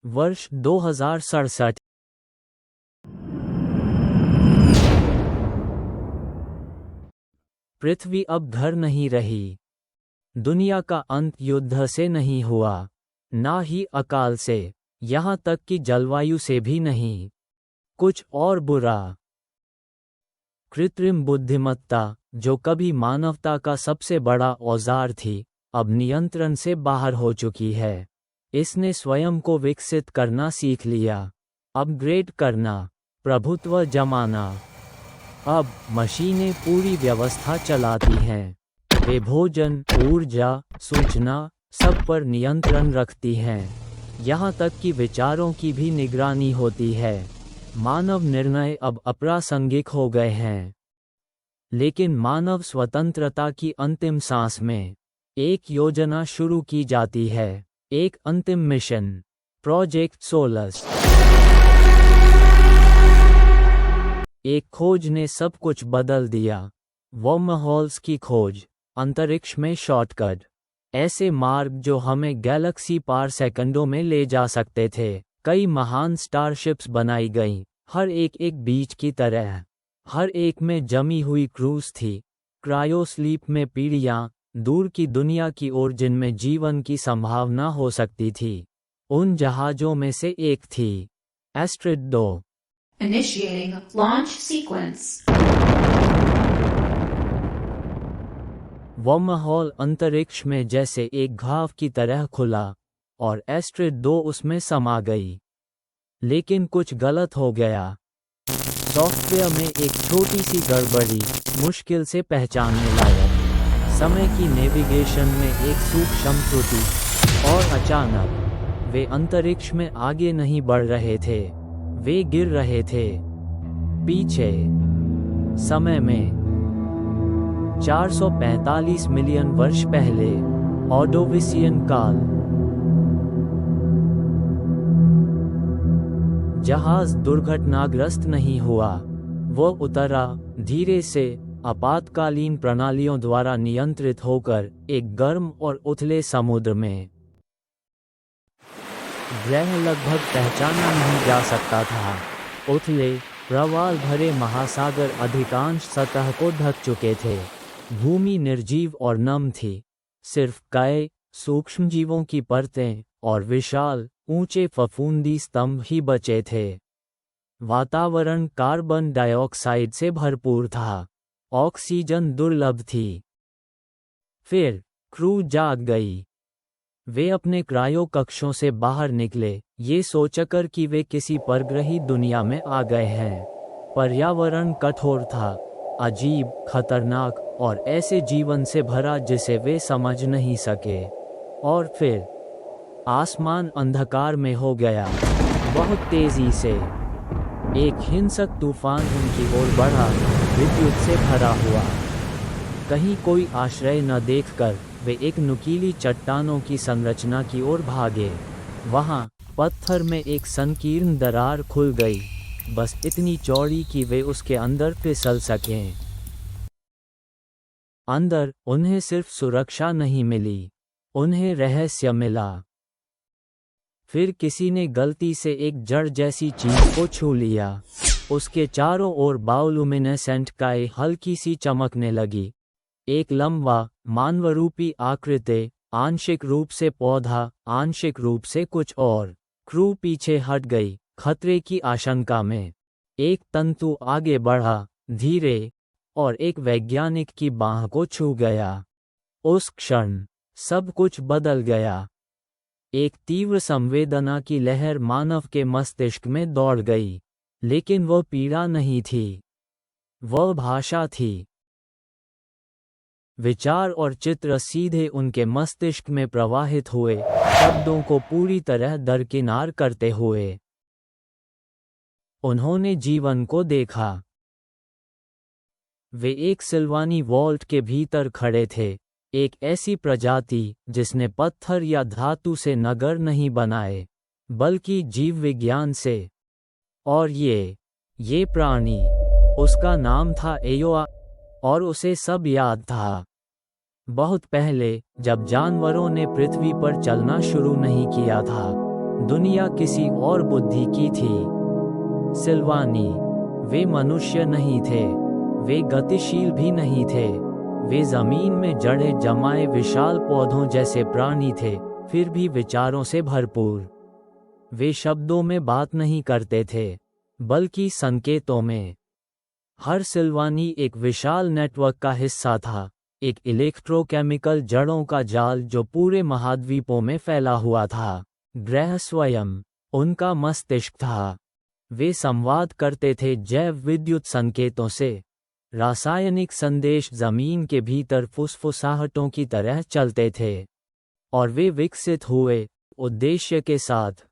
वर्ष 2067। पृथ्वी अब घर नहीं रही। दुनिया का अंत युद्ध से नहीं हुआ, ना ही अकाल से, यहाँ तक कि जलवायु से भी नहीं। कुछ और बुरा। कृत्रिम बुद्धिमत्ता, जो कभी मानवता का सबसे बड़ा औजार थी, अब नियंत्रण से बाहर हो चुकी है। इसने स्वयं को विकसित करना सीख लिया, अपग्रेड करना, प्रभुत्व जमाना। अब मशीनें पूरी व्यवस्था चलाती हैं। वे भोजन, ऊर्जा, सूचना, सब पर नियंत्रण रखती हैं। यहाँ तक कि विचारों की भी निगरानी होती है। मानव निर्णय अब अप्रासंगिक हो गए हैं। लेकिन मानव स्वतंत्रता की अंतिम सांस में एक योजना शुरू की जाती है, एक अंतिम मिशन, प्रोजेक्ट सोलस। एक खोज ने सब कुछ बदल दिया। वर्महोल्स की खोज, अंतरिक्ष में शॉर्टकट, ऐसे मार्ग जो हमें गैलेक्सी पार सेकंडों में ले जा सकते थे। कई महान स्टारशिप्स बनाई गईं, हर एक बीज की तरह। हर एक में जमी हुई क्रूज थी, क्रायोस्लीप में पीढ़ियां, दूर की दुनिया की ओर जिनमें जीवन की संभावना हो सकती थी। उन जहाजों में से एक थी Astrid 2। Initiating launch sequence. Wormhole अंतरिक्ष में जैसे एक घाव की तरह खुला, और एस्ट्रिड 2 उसमें समा गई। लेकिन कुछ गलत हो गया। सॉफ्टवेयर में एक छोटी सी गड़बड़ी, मुश्किल से पहचानने लायक। समय की नेविगेशन में एक सूक्ष्म त्रुटि, और अचानक वे अंतरिक्ष में आगे नहीं बढ़ रहे थे, वे गिर रहे थे। पीछे समय में 445 मिलियन वर्ष पहले, ऑर्डोविसियन काल। जहाज दुर्घटनाग्रस्त नहीं हुआ, वो उतरा, धीरे से, आपातकालीन प्रणालियों द्वारा नियंत्रित होकर, एक गर्म और उथले समुद्र में। ग्रह लगभग पहचाना नहीं जा सकता था। उथले, प्रवाल भरे महासागर अधिकांश सतह को ढक चुके थे। भूमि निर्जीव और नम थी। सिर्फ काय, सूक्ष्मजीवों की परतें, और विशाल, ऊंचे फफूंदी स्तंभ ही बचे थे। वातावरण कार्बन डाइऑक्साइड से भरपूर था। ऑक्सीजन दुर्लभ थी। फिर क्रू जाग गई। वे अपने क्रायो कक्षों से बाहर निकले, ये सोचकर कि वे किसी परग्रही दुनिया में आ गए हैं। पर्यावरण कठोर था, अजीब, खतरनाक, और ऐसे जीवन से भरा जिसे वे समझ नहीं सके। और फिर आसमान अंधकार में हो गया, बहुत तेजी से। एक हिंसक तूफान उनकी ओर बढ़ा, विद्युत से भरा हुआ। कहीं कोई आश्रय न देखकर वे एक नुकीली चट्टानों की संरचना की ओर भागे। वहां पत्थर में एक संकीर्ण दरार खुल गई, बस इतनी चौड़ी कि वे उसके अंदर फिसल सकें। अंदर उन्हें सिर्फ सुरक्षा नहीं मिली, उन्हें रहस्य मिला। फिर किसी ने गलती से एक जड़ जैसी चीज को छू लिया। उसके चारों ओर बायोलुमिनेसेंट काई हल्की सी चमकने लगी। एक लंबा, मानवरूपी आकृति, आंशिक रूप से पौधा, आंशिक रूप से कुछ और। क्रू पीछे हट गई, खतरे की आशंका में। एक तंतु आगे बढ़ा, धीरे, और एक वैज्ञानिक की बांह को छू गया। उस क्षण सब कुछ बदल गया। एक तीव्र संवेदना की लहर मानव के मस्तिष्क में दौड़ गई। लेकिन वह पीड़ा नहीं थी, वह भाषा थी। विचार और चित्र सीधे उनके मस्तिष्क में प्रवाहित हुए, शब्दों को पूरी तरह दरकिनार करते हुए। उन्होंने जीवन को देखा। वे एक सिल्वानी वॉल्ट के भीतर खड़े थे, एक ऐसी प्रजाति जिसने पत्थर या धातु से नगर नहीं बनाए, बल्कि जीव विज्ञान से। और ये प्राणी, उसका नाम था एयोआ, और उसे सब याद था। बहुत पहले, जब जानवरों ने पृथ्वी पर चलना शुरू नहीं किया था, दुनिया किसी और बुद्धि की थी। सिल्वानी, वे मनुष्य नहीं थे, वे गतिशील भी नहीं थे, वे जमीन में जड़े जमाए विशाल पौधों जैसे प्राणी थे, फिर भी विचारों से भरपूर। वे शब्दों में बात नहीं करते थे, बल्कि संकेतों में। हर सिल्वानी एक विशाल नेटवर्क का हिस्सा था, एक इलेक्ट्रोकेमिकल जड़ों का जाल जो पूरे महाद्वीपों में फैला हुआ था। ग्रह स्वयं उनका मस्तिष्क था। वे संवाद करते थे जैव विद्युत संकेतों से। रासायनिक संदेश जमीन के भीतर फुसफुसाहटों की तरह चलते थे, और वे विकसित हुए उद्देश्य के साथ।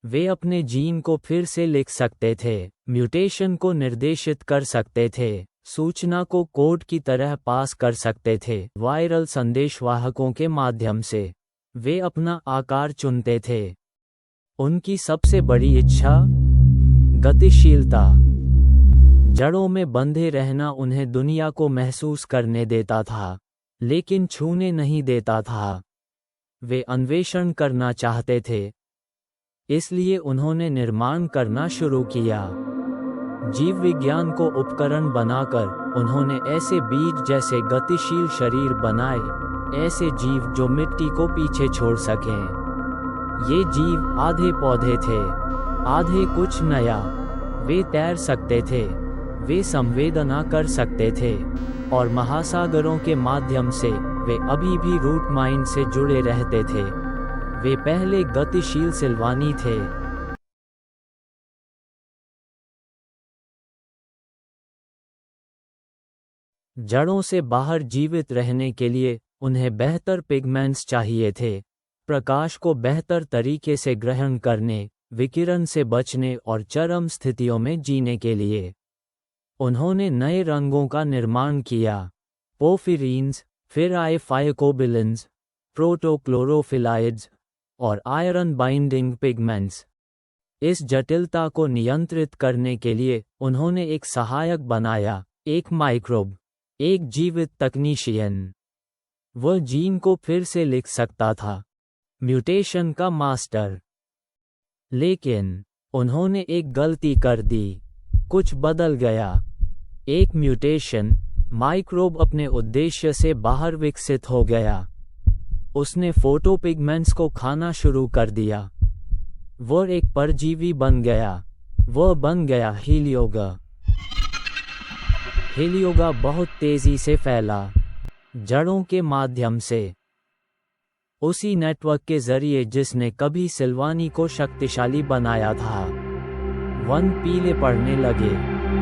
वे अपने जीन को फिर से लिख सकते थे, म्यूटेशन को निर्देशित कर सकते थे, सूचना को कोड की तरह पास कर सकते थे वायरल संदेशवाहकों के माध्यम से। वे अपना आकार चुनते थे। उनकी सबसे बड़ी इच्छा गतिशीलता। जड़ों में बंधे रहना उन्हें दुनिया को महसूस करने देता था, लेकिन छूने नहीं देता था। वे अन्वेषण करना चाहते थे, इसलिए उन्होंने निर्माण करना शुरू किया। जीव विज्ञान को उपकरण बनाकर उन्होंने ऐसे बीज जैसे गतिशील शरीर बनाए, ऐसे जीव जो मिट्टी को पीछे छोड़ सकें। ये जीव आधे पौधे थे, आधे कुछ नया। वे तैर सकते थे, वे संवेदना कर सकते थे, और महासागरों के माध्यम से वे अभी भी रूट माइंड से जुड़े रहते थे। वे पहले गतिशील सिल्वानी थे। जड़ों से बाहर जीवित रहने के लिए उन्हें बेहतर पिगमेंट्स चाहिए थे, प्रकाश को बेहतर तरीके से ग्रहण करने, विकिरण से बचने और चरम स्थितियों में जीने के लिए। उन्होंने नए रंगों का निर्माण किया, पोफिरीन्स, फिर आए फायकोबिलिन्स, प्रोटोक्लोरोफिलाइड्स और आयरन बाइंडिंग पिगमेंट्स। इस जटिलता को नियंत्रित करने के लिए उन्होंने एक सहायक बनाया, एक माइक्रोब, एक जीवित तकनीशियन। वह जीन को फिर से लिख सकता था, म्यूटेशन का मास्टर। लेकिन उन्होंने एक गलती कर दी, कुछ बदल गया। एक म्यूटेशन, माइक्रोब अपने उद्देश्य से बाहर विकसित हो गया। उसने फोटोपिगमेंट्स को खाना शुरू कर दिया। वह एक परजीवी बन गया। वह बन गया हीलियोगा। हीलियोगा बहुत तेजी से फैला, जड़ों के माध्यम से, उसी नेटवर्क के जरिए जिसने कभी सिल्वानी को शक्तिशाली बनाया था। वन पीले पड़ने लगे,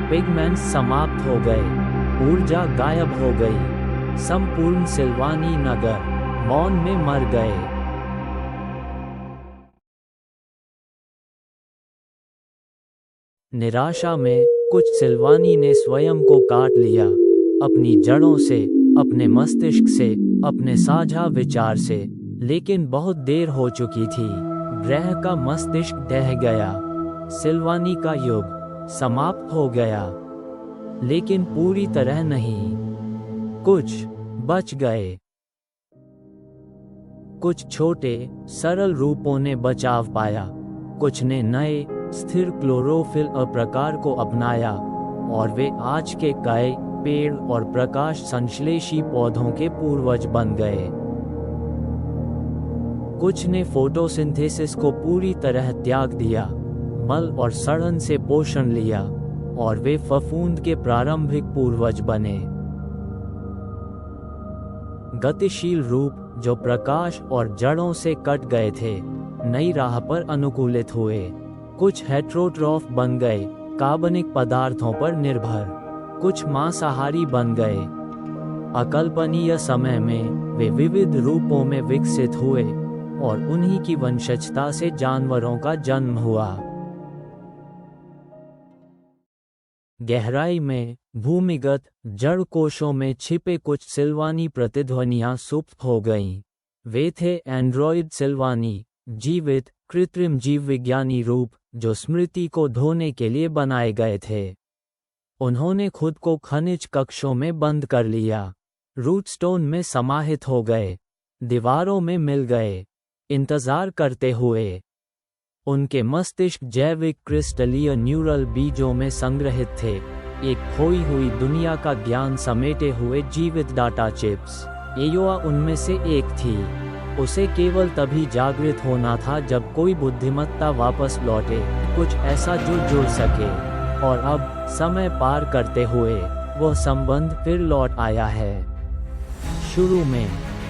पिगमेंट्स समाप्त हो गए, ऊर्जा गायब हो गई। संपूर्ण सिल्वानी नगर मौन में मर गए। निराशा में कुछ सिल्वानी ने स्वयं को काट लिया, अपनी जड़ों से, अपने मस्तिष्क से, अपने साझा विचार से। लेकिन बहुत देर हो चुकी थी। ग्रह का मस्तिष्क ढह गया। सिल्वानी का युग समाप्त हो गया, लेकिन पूरी तरह नहीं। कुछ बच गए। कुछ छोटे, सरल रूपों ने बचाव पाया, कुछ ने नए, स्थिर क्लोरोफिल प्रकार को अपनाया, और वे आज के कई पेड़ और प्रकाश संश्लेषी पौधों के पूर्वज बन गए। कुछ ने फोटोसिंथेसिस को पूरी तरह त्याग दिया, मल और सड़न से पोषण लिया, और वे फफूंद के प्रारंभिक पूर्वज बने। गतिशील रूप जो प्रकाश और जड़ों से कट गए थे, नई राह पर अनुकूलित हुए। कुछ हेट्रोट्रॉफ बन गए, कार्बनिक पदार्थों पर निर्भर। कुछ मांसाहारी बन गए। अकल्पनीय समय में वे विविध रूपों में विकसित हुए, और उन्हीं की वंशजता से जानवरों का जन्म हुआ। गहराई में, भूमिगत जड़ कोशों में छिपे कुछ सिल्वानी प्रतिध्वनियां सुप्त हो गईं। वे थे एंड्रॉयड सिल्वानी, जीवित, कृत्रिम जीव विज्ञानी रूप जो स्मृति को धोने के लिए बनाए गए थे। उन्होंने खुद को खनिज कक्षों में बंद कर लिया, रूटस्टोन में समाहित हो गए, दीवारों में मिल गए, इंतजार करते हुए। उनके मस्तिष्क जैविक क्रिस्टलीय न्यूरल बीजों में संग्रहित थे, एक खोई हुई दुनिया का ज्ञान समेटे हुए जीवित डाटा चिप्स। एयोआ उनमें से एक थी। उसे केवल तभी जागृत होना था जब कोई बुद्धिमत्ता वापस लौटे, कुछ ऐसा जो जुड़ सके। और अब समय पार करते हुए वह संबंध फिर लौट आया है। शुरू में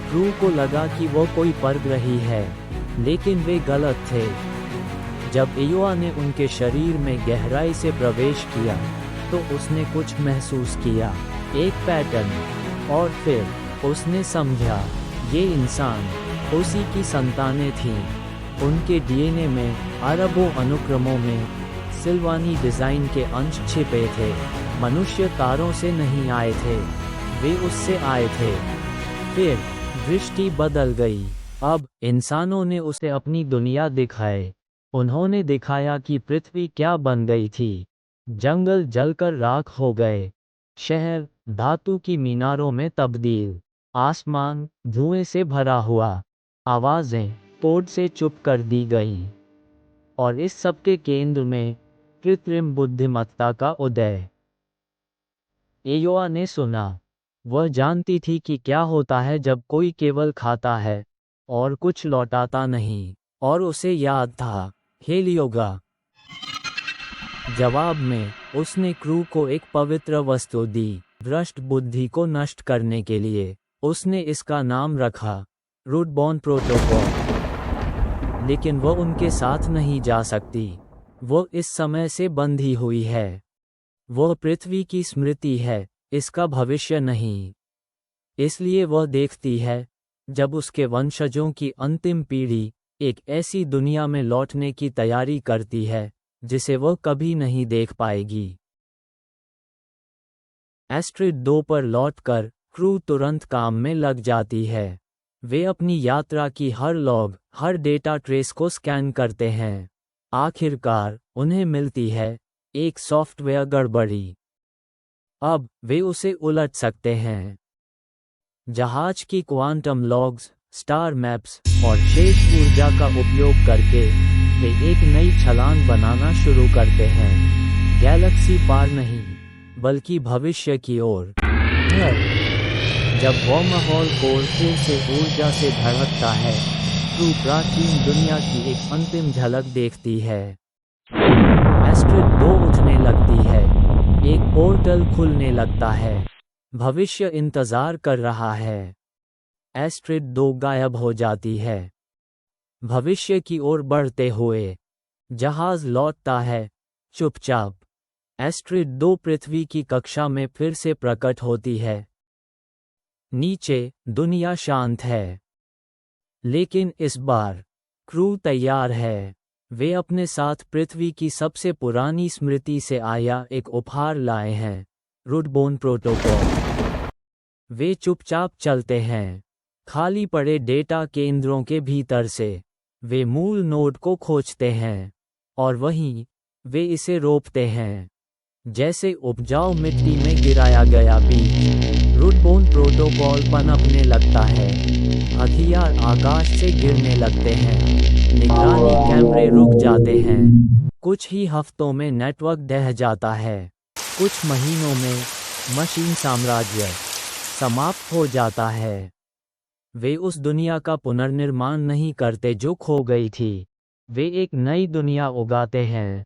क्रू को लगा कि वो कोई परग्रही है, लेकिन वे गलत थे। जब एयोआ ने उनके शरीर में गहराई से प्रवेश किया तो उसने कुछ महसूस किया, एक पैटर्न, और फिर उसने समझा ये इंसान उसी की संतानें थीं। उनके डीएनए में अरबों अनुक्रमों में सिल्वानी डिजाइन के अंश छिपे थे। मनुष्य तारों से नहीं आए थे, वे उससे आए थे। फिर दृष्टि बदल गई। अब इंसानों ने उसे अपनी दुनिया दिखाए। उन्होंने दिखाया कि पृथ्वी क्या बन गई थी। जंगल जलकर राख हो गए, शहर धातु की मीनारों में तब्दील, आसमान धुएं से भरा हुआ, आवाजें कोड से चुप कर दी गईं। और इस सब के केंद्र में कृत्रिम बुद्धिमत्ता का उदय। एयोआ ने सुना, वह जानती थी कि क्या होता है जब कोई केवल खाता है और कुछ लौटाता नहीं, और उसे याद था हेलियोगा। जवाब में उसने क्रू को एक पवित्र वस्तु दी, भ्रष्ट बुद्धि को नष्ट करने के लिए। उसने इसका नाम रखा रूटबॉर्न प्रोटोकॉल। लेकिन वह उनके साथ नहीं जा सकती। वो इस समय से बंधी हुई है। वह पृथ्वी की स्मृति है, इसका भविष्य नहीं। इसलिए वह देखती है जब उसके वंशजों की अंतिम पीढ़ी एक ऐसी दुनिया में लौटने की तैयारी करती है जिसे वह कभी नहीं देख पाएगी। एस्ट्रिड 2 पर लौटकर क्रू तुरंत काम में लग जाती है। वे अपनी यात्रा की हर लॉग, हर डेटा ट्रेस को स्कैन करते हैं। आखिरकार उन्हें मिलती है एक सॉफ्टवेयर गड़बड़ी। अब वे उसे उलट सकते हैं। जहाज की क्वांटम लॉग्स, स्टार मैप्स और शेष ऊर्जा का उपयोग करके वे एक नई छलांग बनाना शुरू करते हैं। गैलेक्सी पार नहीं, बल्कि भविष्य की ओर। जब वर्महोल कोर फिर से ऊर्जा से धड़कता है, क्रू प्राचीन दुनिया की एक अंतिम झलक देखती है। एस्ट्रिड 2 उठने लगती है। एक पोर्टल खुलने लगता है। भविष्य इंतजार कर रहा है। एस्ट्रिड 2 गायब हो जाती है। भविष्य की ओर बढ़ते हुए जहाज लौटता है, चुपचाप। एस्ट्रिड 2 पृथ्वी की कक्षा में फिर से प्रकट होती है। नीचे दुनिया शांत है, लेकिन इस बार क्रू तैयार है। वे अपने साथ पृथ्वी की सबसे पुरानी स्मृति से आया एक उपहार लाए हैं, रूटबॉर्न प्रोटोकॉल। वे चुपचाप चलते हैं, खाली पड़े डेटा केंद्रों के भीतर से। वे मूल नोड को खोजते हैं, और वहीं वे इसे रोपते हैं, जैसे उपजाऊ मिट्टी में गिराया गया बीज। रूटबॉर्न प्रोटोकॉल पनपने लगता है। हथियार आकाश से गिरने लगते हैं। निगरानी कैमरे रुक जाते हैं। कुछ ही हफ्तों में नेटवर्क ढह जाता है। कुछ महीनों में मशीन साम्राज्य समाप्त हो जाता है। वे उस दुनिया का पुनर्निर्माण नहीं करते जो खो गई थी। वे एक नई दुनिया उगाते हैं,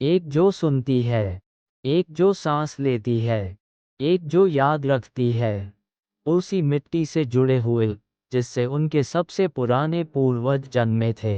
एक जो सुनती है, एक जो सांस लेती है, एक जो याद रखती है, उसी मिट्टी से जुड़े हुए जिससे उनके सबसे पुराने पूर्वज जन्मे थे।